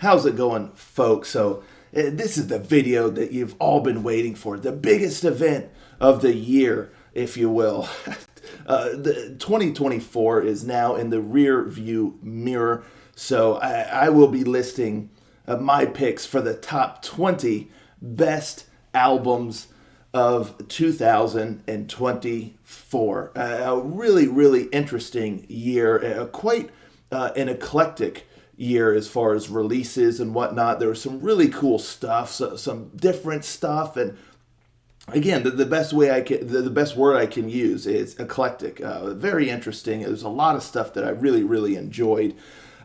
How's it going, folks? So, this is the video that you've all been waiting for, the biggest event of the year, if you will. The 2024 is now in the rear view mirror, so I will be listing my picks for the top 20 best albums of 2024. A really, really interesting year, quite an eclectic year as far as releases and whatnot. There was some really cool stuff, some different stuff, and again, the best way the best word I can use is eclectic. Very interesting. There's a lot of stuff that I really, really enjoyed.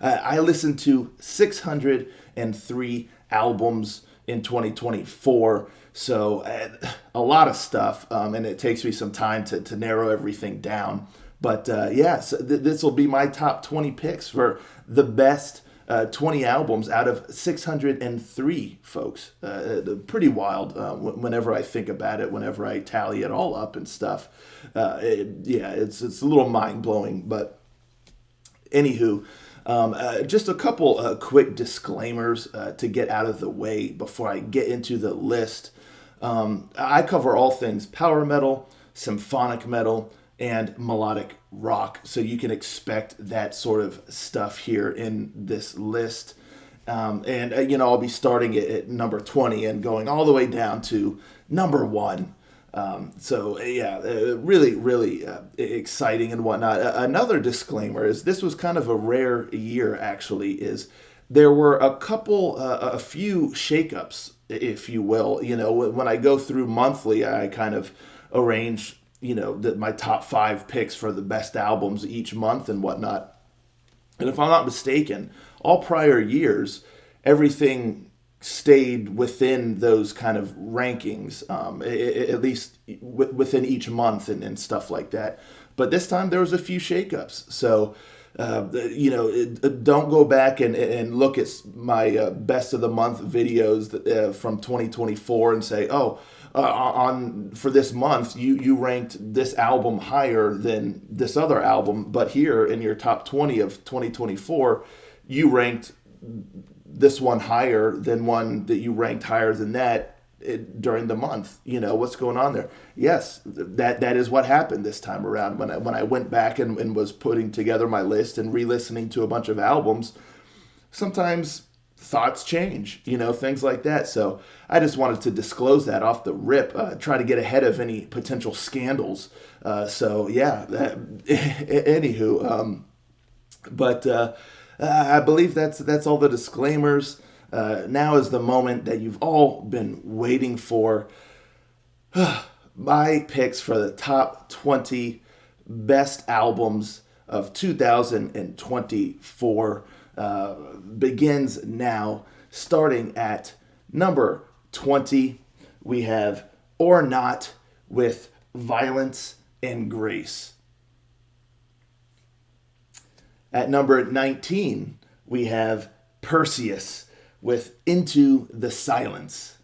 I listened to 603 albums in 2024, so a lot of stuff, and it takes me some time to narrow everything down. But so this will be my top 20 picks for the best 20 albums out of 603, folks. Pretty wild whenever I think about it, whenever I tally it all up and stuff. It's a little mind-blowing. But anywho, just a couple quick disclaimers to get out of the way before I get into the list. I cover all things power metal, symphonic metal, and melodic rock. So you can expect that sort of stuff here in this list. I'll be starting at number 20 and going all the way down to number 1. Really, really exciting and whatnot. Another disclaimer is this was kind of a rare year, actually, is there were a few shakeups, if you will. When I go through monthly, I kind of arrange my top 5 picks for the best albums each month and whatnot. And if I'm not mistaken, all prior years, everything stayed within those kind of rankings, at least within each month and stuff like that. But this time there was a few shakeups. So, don't go back and look at my best of the month videos from 2024 and say, for this month, you ranked this album higher than this other album, but here in your top 20 of 2024, you ranked this one higher than one that you ranked higher than that during the month. What's going on there? Yes, that is what happened this time around when I went back and was putting together my list and re-listening to a bunch of albums. Sometimes thoughts change, things like that. So I just wanted to disclose that off the rip, try to get ahead of any potential scandals. Anywho, I believe that's all the disclaimers. Now is the moment that you've all been waiting for. My picks for the top 20 best albums of 2024 begins now. Starting at number 20, we have Or Not with Violence and Grace. At number 19, we have Perseus with Into the Silence.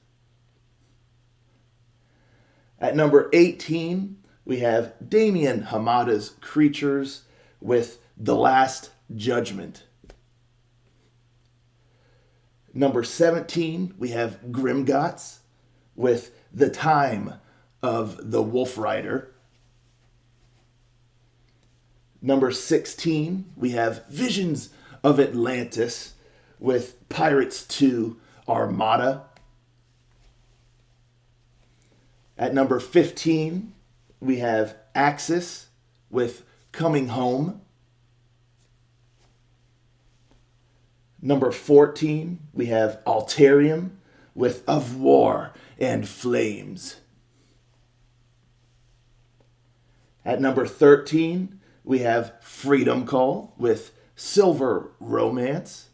At number 18, we have Damien Hamada's Creatures with The Last Judgment. Number 17, we have Grimgots with The Time of the Wolf Rider. Number 16, we have Visions of Atlantis with Pirates 2 Armada. At number 15, we have Axis with Coming Home. Number 14, we have Alterium with Of War and Flames. At number 13, we have Freedom Call with Silver Romance.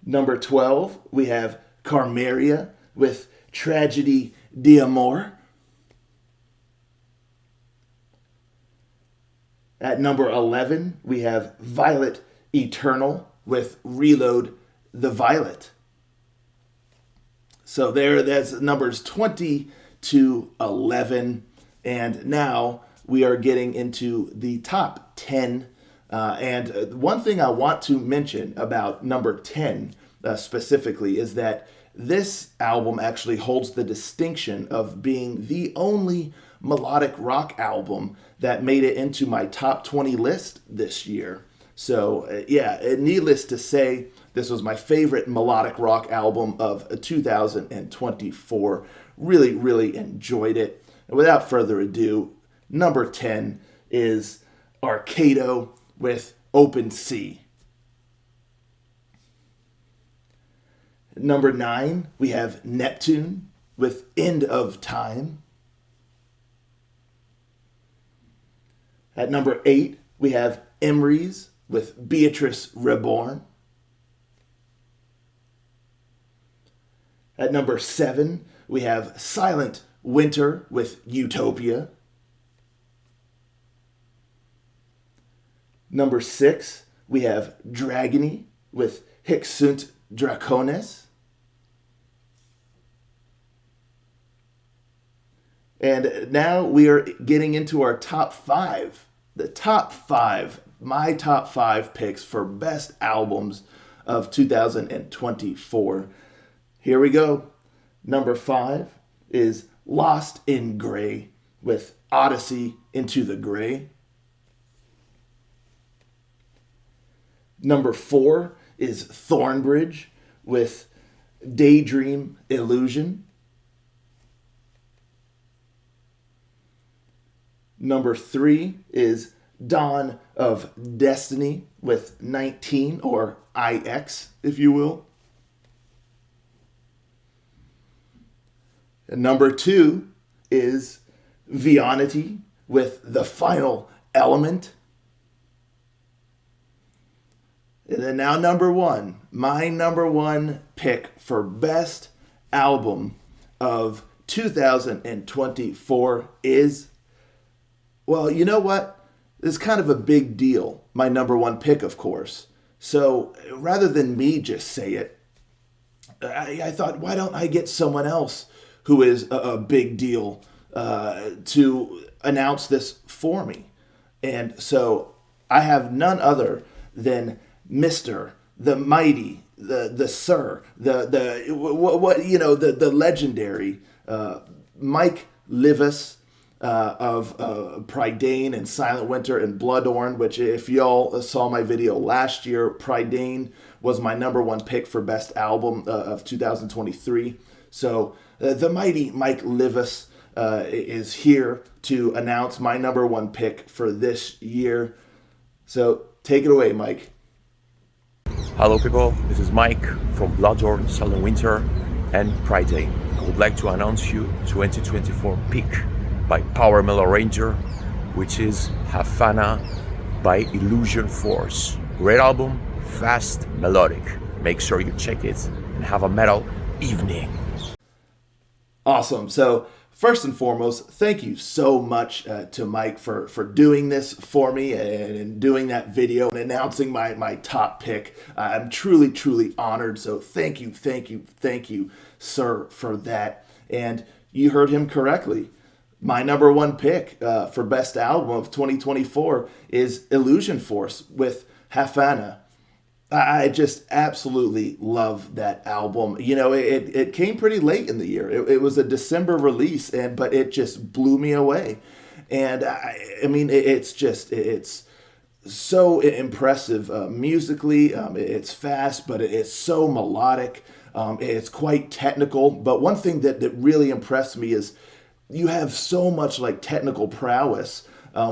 Number 12, we have Carmeria with Tragedy d'Amour. At number 11, we have Violet Eternal with Reload the Violet. So that's numbers 20 to 11. And now we are getting into the top 10 And one thing I want to mention about number 10 specifically is that this album actually holds the distinction of being the only melodic rock album that made it into my top 20 list this year. So, yeah, needless to say, this was my favorite melodic rock album of 2024. Really, really enjoyed it. And without further ado, number 10 is Arcado with Open Sea. Number 9, we have Neptune with End of Time. At number 8, we have Emery's with Beatrice Reborn. At number 7, we have Silent Winter with Utopia. Number 6, we have Dragony with Hic Sunt Draconis. And now we are getting into our top 5. The top 5, my top 5 picks for best albums of 2024. Here we go. Number 5 is Lost in Grey with Odyssey into the Grey. Number 4 is Thornbridge with Daydream Illusion. Number 3 is Dawn of Destiny with 19, or IX, if you will. And number 2 is Vionity with The Final Element. And then now number 1, my number 1 pick for best album of 2024 is, well, you know what? It's kind of a big deal. My number 1 pick, of course. So rather than me just say it, I thought, why don't I get someone else who is a big deal to announce this for me? And so I have none other than Mr. the Mighty, the Sir, the legendary Mike Livas of Prydain and Silent Winter and Bloodorn, which if y'all saw my video last year, Prydain was my number 1 pick for best album of 2023. So the mighty Mike Livas is here to announce my number 1 pick for this year. So take it away, Mike. Hello people, this is Mike from Bloodorn, Silent Winter and Prydain. I would like to announce you 2024 pick by Power Mellow Ranger, which is Havana by Illusion Force. Great album, fast, melodic. Make sure you check it and have a metal evening. Awesome. So first and foremost, thank you so much to Mike for doing this for me and doing that video and announcing my top pick. I'm truly, truly honored. So thank you, sir, for that. And you heard him correctly. My number 1 pick for best album of 2024 is Illusion Force with Havana. I just absolutely love that album. You know, it came pretty late in the year. It was a December release, but it just blew me away. And I mean, it's so impressive musically. It's fast, but it's so melodic. It's quite technical. But one thing that really impressed me is you have so much like technical prowess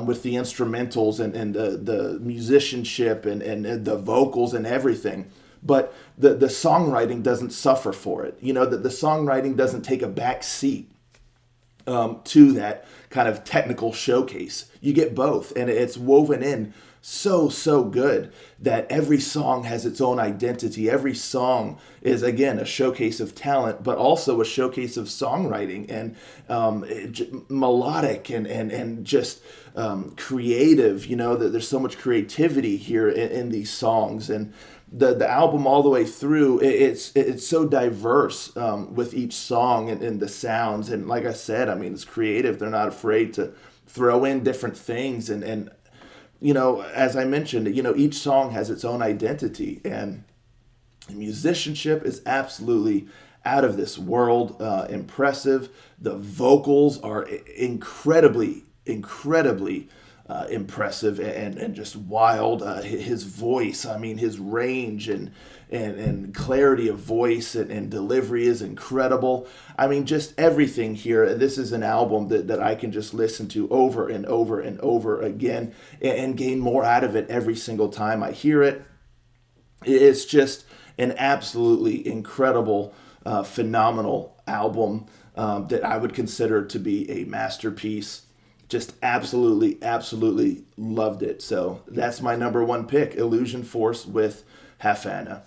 with the instrumentals and the musicianship and the vocals and everything. But the songwriting doesn't suffer for it. You know, the songwriting doesn't take a back seat to that kind of technical showcase. You get both, and it's woven in so good that every song has its own identity. Every song is, again, a showcase of talent, but also a showcase of songwriting and melodic and just creative. You know, that there's so much creativity here in these songs, and the album all the way through, it's so diverse with each song and the sounds. And like I said, I mean, it's creative. They're not afraid to throw in different things and as I mentioned, each song has its own identity, and the musicianship is absolutely out of this world, impressive. The vocals are incredibly, incredibly impressive and just wild. His voice, I mean, his range and clarity of voice and delivery is incredible. I mean, just everything here. This is an album that I can just listen to over and over and over again and gain more out of it every single time I hear it. It's just an absolutely incredible, phenomenal album that I would consider to be a masterpiece. Just absolutely, absolutely loved it. So that's my number one pick, Illusion Force with Hafana.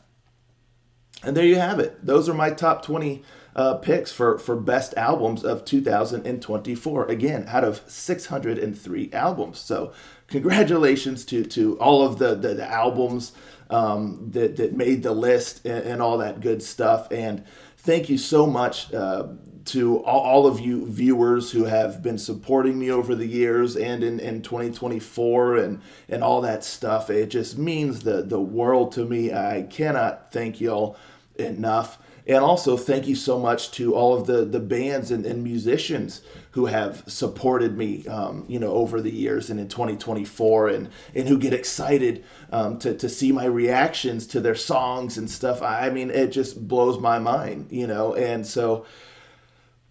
And there you have it. Those are my top 20 picks for best albums of 2024. Again, out of 603 albums. So congratulations to all of the albums that made the list and all that good stuff. And thank you so much to all of you viewers who have been supporting me over the years and in 2024 and all that stuff. It just means the world to me. I cannot thank y'all enough. And also thank you so much to all of the bands and musicians who have supported me, over the years and in 2024 and who get excited to see my reactions to their songs and stuff. I mean, it just blows my mind, and so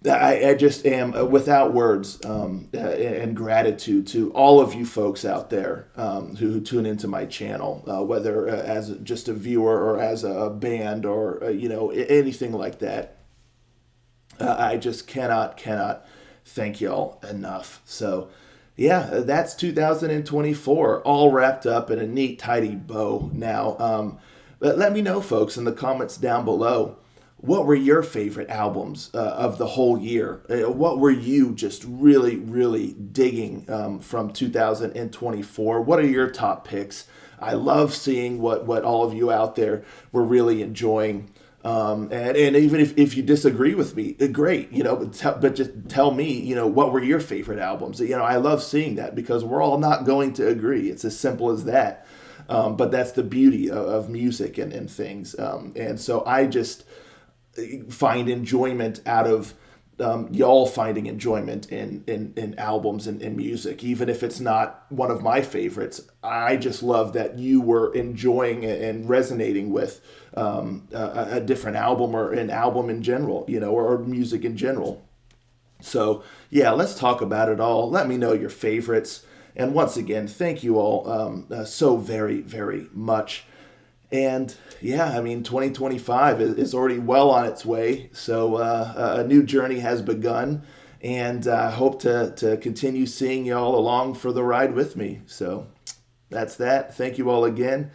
I just am without words and gratitude to all of you folks out there who tune into my channel, whether as just a viewer or as a band or, anything like that. I just cannot thank y'all enough. So, yeah, that's 2024 all wrapped up in a neat, tidy bow now. But let me know, folks, in the comments down below. What were your favorite albums of the whole year? What were you just really, really digging from 2024? What are your top picks? I love seeing what all of you out there were really enjoying. And even if you disagree with me, great, but just tell me, what were your favorite albums? I love seeing that because we're all not going to agree. It's as simple as that. But that's the beauty of music and things. And so I just find enjoyment out of y'all finding enjoyment in albums and in music, even if it's not one of my favorites. I just love that you were enjoying and resonating with a different album or an album in general, or music in general. So yeah, let's talk about it all. Let me know your favorites. And once again, thank you all so very, very much. And yeah, I mean, 2025 is already well on its way. So a new journey has begun. And I hope to continue seeing y'all along for the ride with me. So that's that. Thank you all again.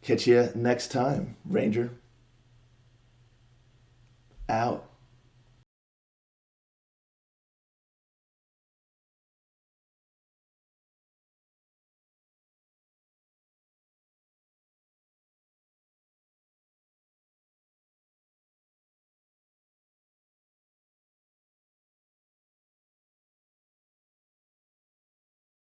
Catch you next time. Ranger out.